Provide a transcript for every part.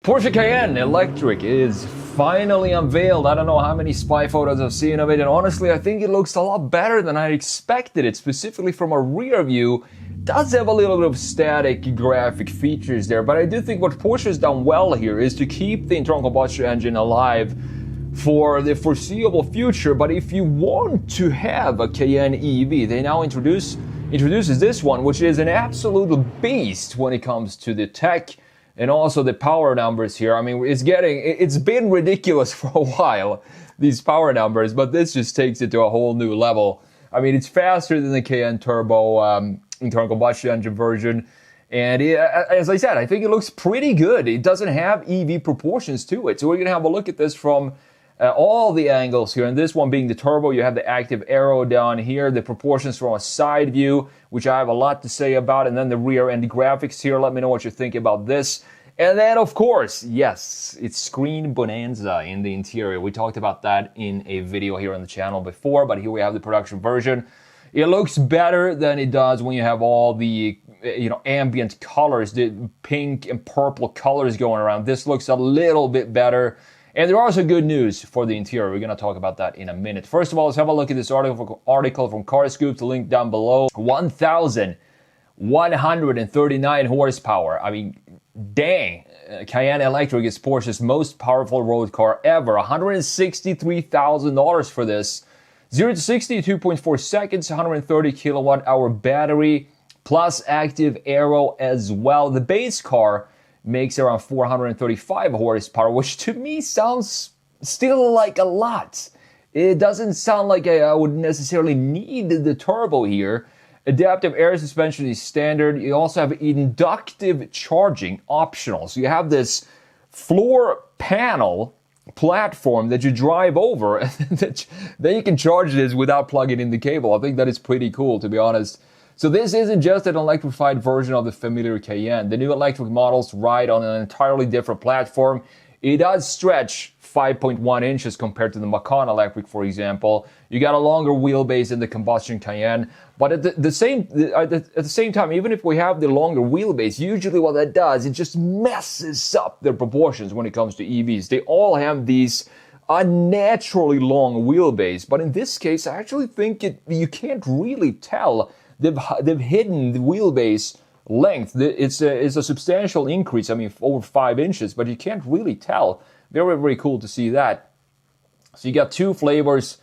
Porsche Cayenne Electric is finally unveiled. I don't know how many spy photos I've seen of it, and honestly, I think it looks a lot better than I expected it, specifically from a rear view. It does have a little bit of static graphic features there, but I do think what Porsche has done well here is to keep the internal combustion engine alive for the foreseeable future. But if you want to have a Cayenne EV, they now introduces this one, which is an absolute beast when it comes to the tech and also the power numbers here. I mean, it's been ridiculous for a while, these power numbers, but this just takes it to a whole new level. I mean, it's faster than the Cayenne Turbo internal combustion engine version. And as I said, I think it looks pretty good. It doesn't have EV proportions to it. So we're going to have a look at this from all the angles here. And this one being the turbo, you have the active arrow down here, the proportions from a side view, which I have a lot to say about, and then the rear end graphics here. Let me know what you think about this. And then, of course, yes, it's screen bonanza in the interior. We talked about that in a video here on the channel before, but here we have the production version. It looks better than it does when you have all the ambient colors, the pink and purple colors going around. This looks a little bit better. And there are some good news for the interior. We're going to talk about that in a minute. First of all, let's have a look at this article from Car Scoop. The link down below. 1,139 horsepower. I mean, dang. Cayenne Electric is Porsche's most powerful road car ever. $163,000 for this. 0 to 60, 2.4 seconds, 130 kilowatt hour battery, plus active aero as well. The base car makes around 435 horsepower, which to me sounds still like a lot. It doesn't sound like I would necessarily need the turbo here. Adaptive air suspension is standard. You also have inductive charging optional. So you have this floor panel platform that you drive over, and then you can charge this without plugging in the cable. I think that is pretty cool, to be honest. So this isn't just an electrified version of the familiar Cayenne. The new electric models ride on an entirely different platform. It does stretch 5.1 inches compared to the Macan Electric, for example. You got a longer wheelbase in the combustion Cayenne, but at the same time, even if we have the longer wheelbase, usually what that does, it just messes up their proportions when it comes to EVs. They all have these unnaturally long wheelbase, but in this case, I actually think you can't really tell. They've hidden the wheelbase length. It's a substantial increase. I mean, over 5 inches, but you can't really tell. Very, very cool to see that. So you got two flavors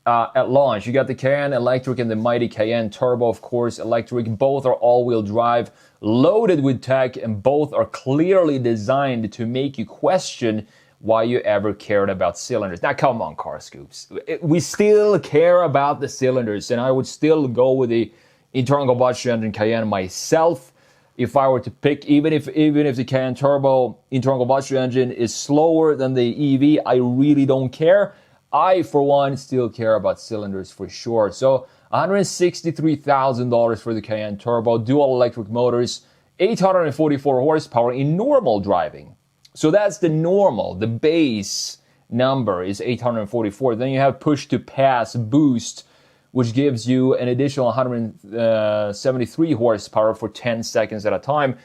at launch. You got the Cayenne Electric and the mighty Cayenne Turbo, of course, electric. Both are all-wheel drive, loaded with tech, and both are clearly designed to make you question why you ever cared about cylinders. Now, come on, Car Scoops. We still care about the cylinders, and I would still go with the internal combustion engine Cayenne myself if I were to pick, even if the Cayenne Turbo internal combustion engine is slower than the EV, I really don't care. I, for one, still care about cylinders for sure. So $163,000 for the Cayenne Turbo, dual electric motors, 844 horsepower in normal driving. So that's the normal, the base number is 844. Then you have push to pass boost, which gives you an additional 173 horsepower for 10 seconds at a time.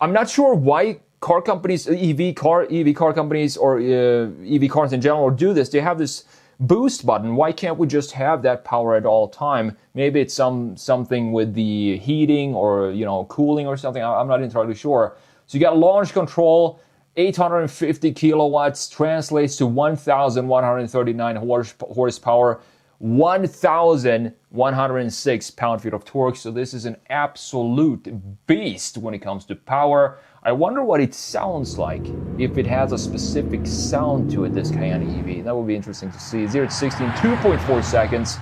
I'm not sure why car companies, EV car companies, or EV cars in general do this. They have this boost button. Why can't we just have that power at all time? Maybe it's something with the heating or cooling or something. I'm not entirely sure. So you got launch control, 850 kilowatts, translates to 1,139 horsepower. 1,106 pound-feet of torque, so this is an absolute beast when it comes to power. I wonder what it sounds like, if it has a specific sound to it, this Cayenne EV. That would be interesting to see. 0 to 60 in 2.4 seconds.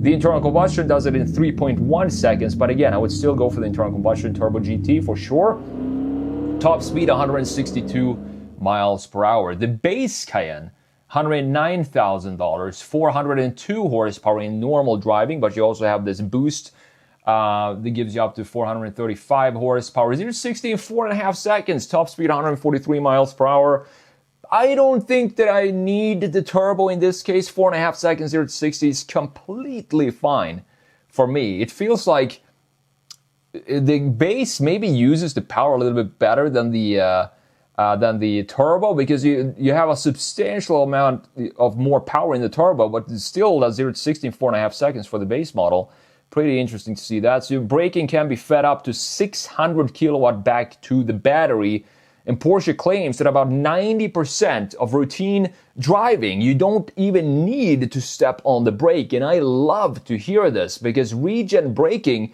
The internal combustion does it in 3.1 seconds, but again, I would still go for the internal combustion Turbo GT for sure. Top speed, 162 miles per hour. The base Cayenne, $109,000, 402 horsepower in normal driving, but you also have this boost that gives you up to 435 horsepower. 0 to 60 in 4.5 seconds, top speed 143 miles per hour. I don't think that I need the turbo in this case. 4.5 seconds, 0 to 60 is completely fine for me. It feels like the base maybe uses the power a little bit better than the than the turbo, because you have a substantial amount of more power in the turbo, but it's still 0 to 60 in 4.5 seconds for the base model. Pretty interesting to see that. So your braking can be fed up to 600 kilowatt back to the battery. And Porsche claims that about 90% of routine driving, you don't even need to step on the brake. And I love to hear this, because regen braking,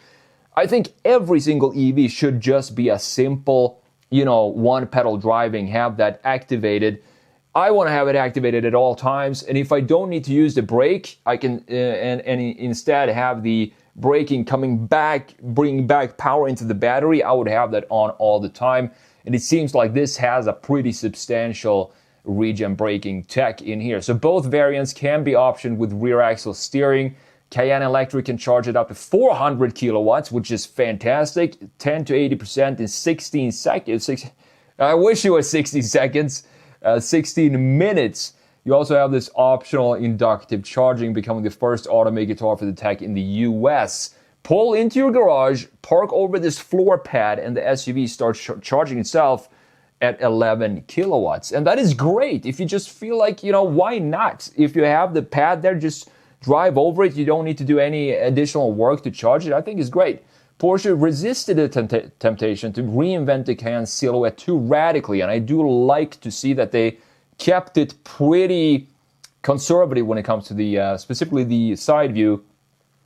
I think every single EV should just be a simple, one pedal driving, have that activated. I want to have it activated at all times. And if I don't need to use the brake, I can and instead have the braking coming back, bringing back power into the battery. I would have that on all the time. And it seems like this has a pretty substantial regen braking tech in here. So both variants can be optioned with rear axle steering. Cayenne Electric can charge it up to 400 kilowatts, which is fantastic. 10 to 80% in 16 seconds. I wish it was 60 seconds. 16 minutes. You also have this optional inductive charging, becoming the first automaker to offer the tech in the US. Pull into your garage, park over this floor pad, and the SUV starts charging itself at 11 kilowatts. And that is great. If you just feel like, why not? If you have the pad there, just drive over it. You don't need to do any additional work to charge it. I think it's great. Porsche resisted the temptation to reinvent the Cayenne silhouette too radically, and I do like to see that they kept it pretty conservative when it comes to the specifically the side view.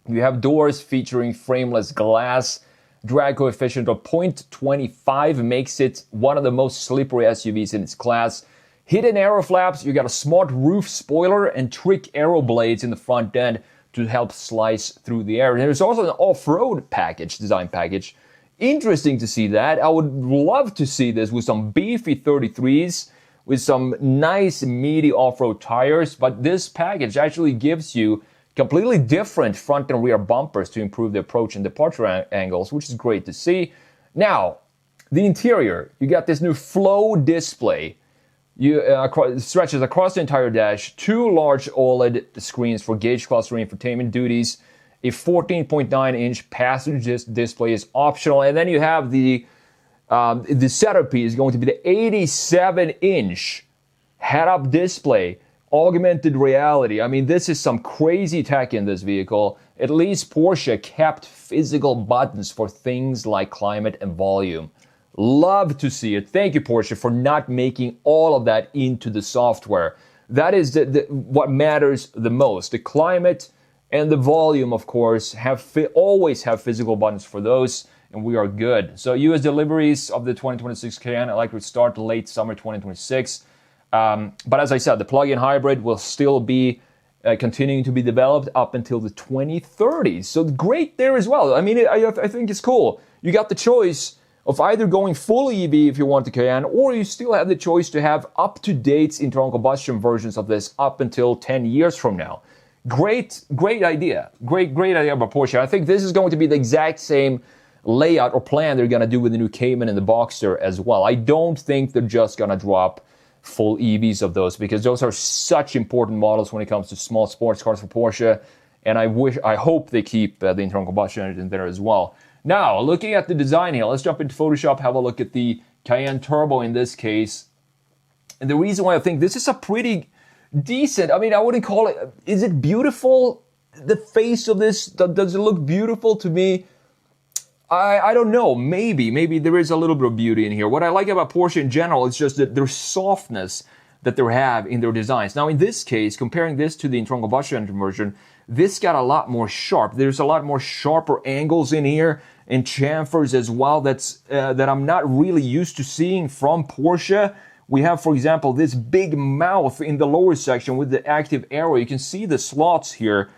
You have doors featuring frameless glass. Drag coefficient of 0.25 makes it one of the most slippery SUVs in its class. Hidden aero flaps, you got a smart roof spoiler and trick aero blades in the front end to help slice through the air. And there's also an off-road design package. Interesting to see that. I would love to see this with some beefy 33s, with some nice meaty off-road tires, but this package actually gives you completely different front and rear bumpers to improve the approach and departure angles, which is great to see. Now, the interior, you got this new Flow display. Stretches across the entire dash, 2 large OLED screens for gauge cluster infotainment duties. A 14.9-inch passenger display is optional, and then you have the centerpiece is going to be the 87-inch head-up display, augmented reality. I mean, this is some crazy tech in this vehicle. At least Porsche kept physical buttons for things like climate and volume. Love to see it. Thank you, Porsche, for not making all of that into the software. That is what matters the most. The climate and the volume, of course, always have physical buttons for those, and we are good. So US deliveries of the 2026 Cayenne Electric start late summer 2026. But as I said, the plug-in hybrid will still be continuing to be developed up until the 2030s. So great there as well. I mean, I think it's cool. You got the choice of either going full EV if you want the Cayenne, or you still have the choice to have up-to-date internal combustion versions of this up until 10 years from now. Great idea. Great idea by Porsche. I think this is going to be the exact same layout or plan they're going to do with the new Cayman and the Boxster as well. I don't think they're just going to drop full EVs of those, because those are such important models when it comes to small sports cars for Porsche, and I hope they keep the internal combustion engine there as well. Now, looking at the design here, let's jump into Photoshop, have a look at the Cayenne Turbo in this case. And the reason why I think this is a pretty decent, I mean, I wouldn't call it, is it beautiful? The face of this, does it look beautiful to me? I don't know, maybe there is a little bit of beauty in here. What I like about Porsche in general is just that their softness that they have in their designs. Now, in this case, comparing this to the internal combustion engine version, this got a lot more sharp. There's a lot more sharper angles in here and chamfers as well that I'm not really used to seeing from Porsche. We have, for example, this big mouth in the lower section with the active arrow. You can see the slots here,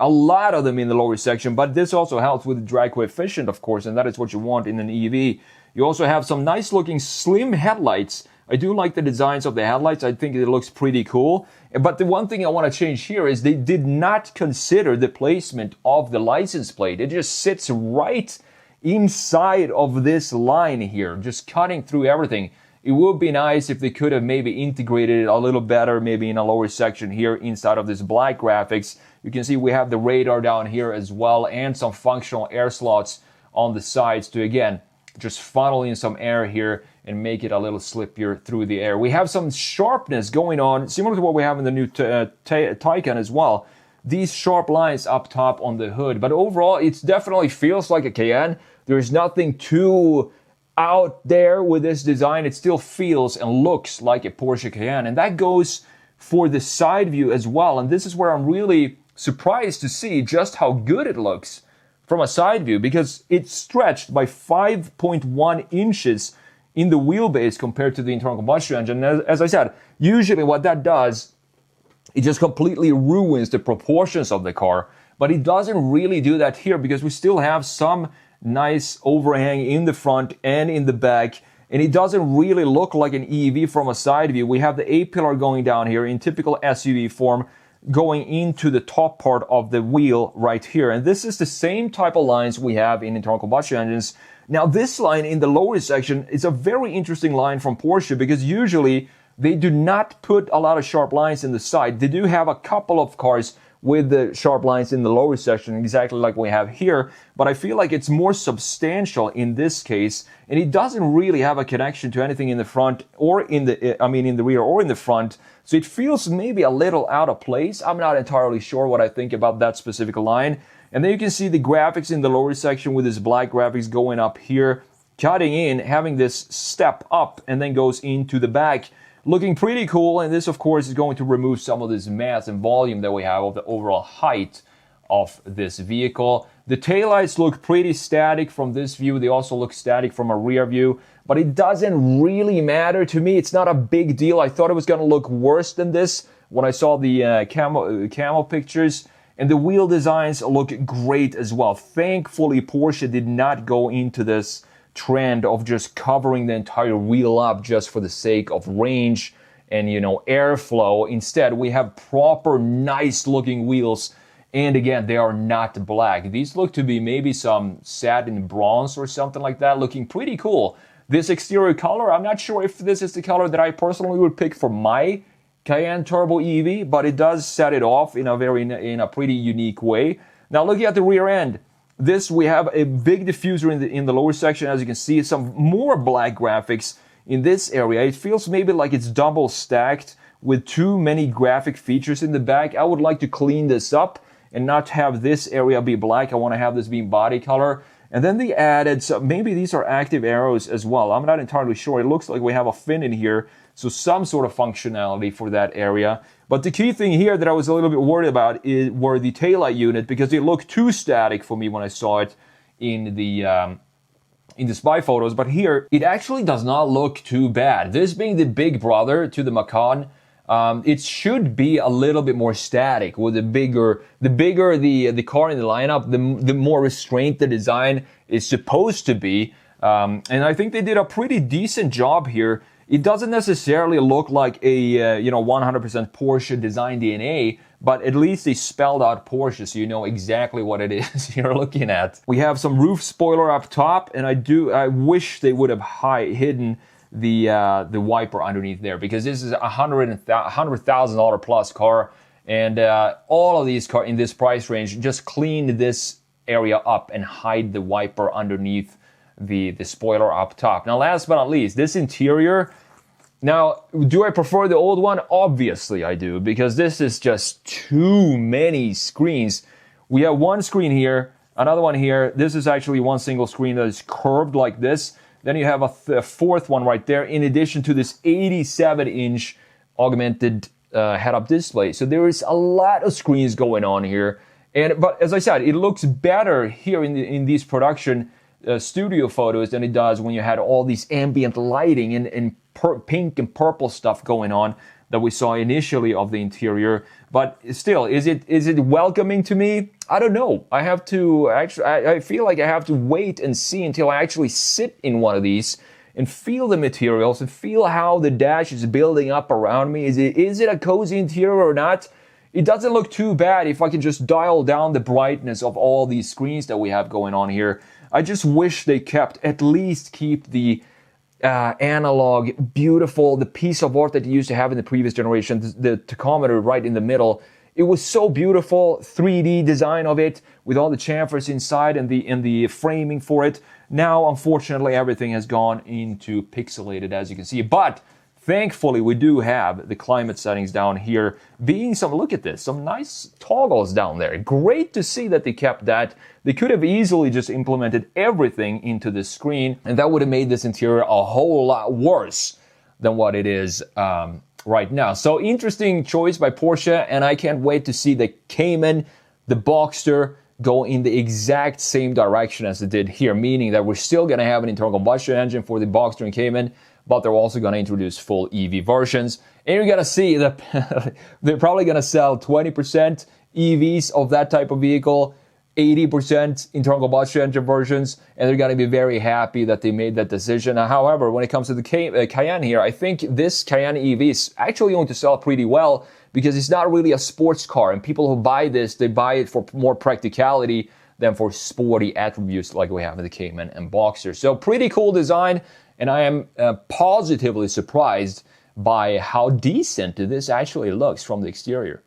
a lot of them in the lower section, but this also helps with the drag coefficient, of course, and that is what you want in an EV. You also have some nice looking slim headlights. I do like the designs of the headlights. I think it looks pretty cool. But the one thing I want to change here is they did not consider the placement of the license plate. It just sits right inside of this line here, just cutting through everything. It would be nice if they could have maybe integrated it a little better, maybe in a lower section here inside of this black graphics. You can see we have the radar down here as well, and some functional air slots on the sides to, again, just funnel in some air here and make it a little slippier through the air. We have some sharpness going on, similar to what we have in the new Taycan as well. These sharp lines up top on the hood. But overall, it definitely feels like a Cayenne. There's nothing too out there with this design. It still feels and looks like a Porsche Cayenne. And that goes for the side view as well. And this is where I'm really surprised to see just how good it looks from a side view, because it's stretched by 5.1 inches in the wheelbase compared to the internal combustion engine. As I said, usually what that does, it just completely ruins the proportions of the car. But it doesn't really do that here, because we still have some nice overhang in the front and in the back. And it doesn't really look like an EV from a side view. We have the A-pillar going down here in typical SUV form, going into the top part of the wheel right here. And this is the same type of lines we have in internal combustion engines. Now, this line in the lower section is a very interesting line from Porsche, because usually they do not put a lot of sharp lines in the side. They do have a couple of cars with the sharp lines in the lower section, exactly like we have here, but I feel like it's more substantial in this case, and it doesn't really have a connection to anything in the front or in the rear or in the front, so it feels maybe a little out of place. I'm not entirely sure what I think about that specific line. And then you can see the graphics in the lower section with this black graphics going up here, cutting in, having this step up, and then goes into the back. Looking pretty cool, and this of course is going to remove some of this mass and volume that we have of the overall height of this vehicle. The taillights look pretty static from this view. They also look static from a rear view, but it doesn't really matter to me. It's not a big deal. I thought it was going to look worse than this when I saw the camo pictures. And the wheel designs look great as well. Thankfully, Porsche did not go into this trend of just covering the entire wheel up just for the sake of range and, you know, airflow. Instead, we have proper nice looking wheels, and again, they are not black. These look to be maybe some satin bronze or something like that, looking pretty cool. This exterior color, I'm not sure if this is the color that I personally would pick for my Cayenne Turbo EV, but it does set it off in a pretty unique way. Now, looking at the rear end, we have a big diffuser in the lower section. As you can see, some more black graphics in this area. It feels maybe like it's double stacked with too many graphic features in the back. I would like to clean this up and not have this area be black. I want to have this being body color. And then they added, so maybe these are active arrows as well. I'm not entirely sure. It looks like we have a fin in here, so some sort of functionality for that area. But the key thing here that I was a little bit worried about were the taillight unit, because they looked too static for me when I saw it in the spy photos. But here, it actually does not look too bad. This being the big brother to the Macan, it should be a little bit more static. With the bigger the car in the lineup, the more restrained the design is supposed to be. And I think they did a pretty decent job here. It doesn't necessarily look like a 100% Porsche design DNA, but at least they spelled out Porsche, so you know exactly what it is you're looking at. We have some roof spoiler up top, and I wish they would have hidden the wiper underneath there, because this is a $100,000 plus car, and all of these cars in this price range just clean this area up and hide the wiper underneath the spoiler up top. Now, last but not least, this interior. Now, do I prefer the old one? Obviously I do, because this is just too many screens. We have one screen here, another one here. This is actually one single screen that is curved like this. Then you have a fourth one right there, in addition to this 87-inch augmented head-up display. So there is a lot of screens going on here. But as I said, it looks better here in these production studio photos than it does when you had all these ambient lighting and pink and purple stuff going on that we saw initially of the interior. But still, is it welcoming to me? I don't know. I feel like I have to wait and see until I actually sit in one of these and feel the materials and feel how the dash is building up around me. Is it a cozy interior or not? It doesn't look too bad if I can just dial down the brightness of all these screens that we have going on here. I just wish they at least keep the analog, beautiful, the piece of art that you used to have in the previous generation, the tachometer right in the middle. It was so beautiful, 3D design of it with all the chamfers inside and the framing for it. Now, unfortunately, everything has gone into pixelated, as you can see. But thankfully, we do have the climate settings down here being look at this, some nice toggles down there. Great to see that they kept that. They could have easily just implemented everything into the screen, and that would have made this interior a whole lot worse than what it is right now. So interesting choice by Porsche, and I can't wait to see the Cayman, the Boxster, go in the exact same direction as it did here, meaning that we're still going to have an internal combustion engine for the Boxster and Cayman, but they're also going to introduce full EV versions. And you're going to see that they're probably going to sell 20% EVs of that type of vehicle, 80% internal combustion engine versions, and they're going to be very happy that they made that decision. However, when it comes to the Cayenne here, I think this Cayenne EV is actually going to sell pretty well because it's not really a sports car, and people who buy this, they buy it for more practicality than for sporty attributes like we have in the Cayman and Boxster. So pretty cool design, and I am positively surprised by how decent this actually looks from the exterior.